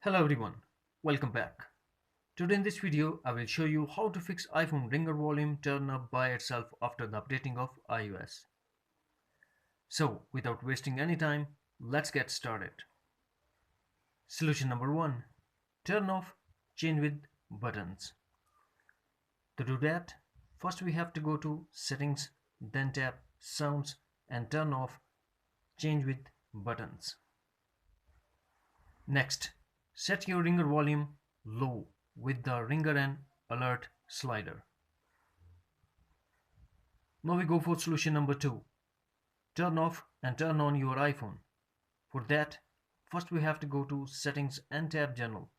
Hello everyone, welcome back. Today in this video I will show you how to fix iPhone ringer volume turn up by itself after the updating of iOS. So without wasting any time, let's get started. Solution number 1. Turn off change with buttons. To do that, first we have to go to settings, then tap sounds and turn off change with buttons. Next, set your ringer volume low with the ringer and alert slider. Now we go for solution number 2. Turn off and turn on your iPhone. For that, first we have to go to settings and tap general.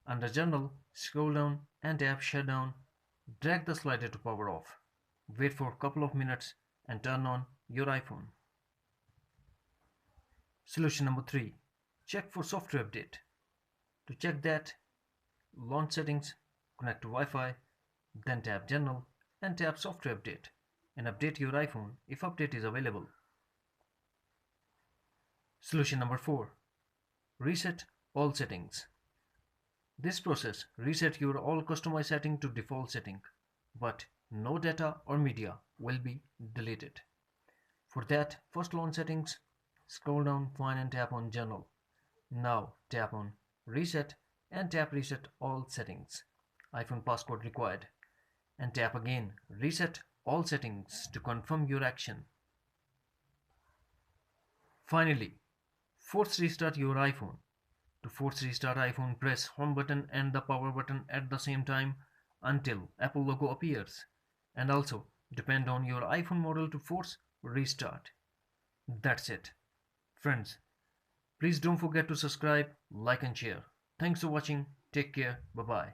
Under general, scroll down and tap shutdown. Drag the slider to power off. Wait for a couple of minutes and turn on your iPhone. Solution number 3. Check for software update. To check that, launch settings, connect to Wi-Fi, then tap general and tap software update and update your iPhone if update is available. Solution number 4. Reset all settings. This process reset your all customized setting to default setting, but no data or media will be deleted. For that, first launch settings, scroll down, find and tap on general. Now tap on reset and tap reset all settings. iPhone passcode required. And tap again reset all settings to confirm your action. Finally, force restart your iPhone. To force restart iPhone, press home button and the power button at the same time until Apple logo appears. And also depend on your iPhone model to force restart. That's it. Friends, please don't forget to subscribe, like and share. Thanks for watching. Take care. Bye bye.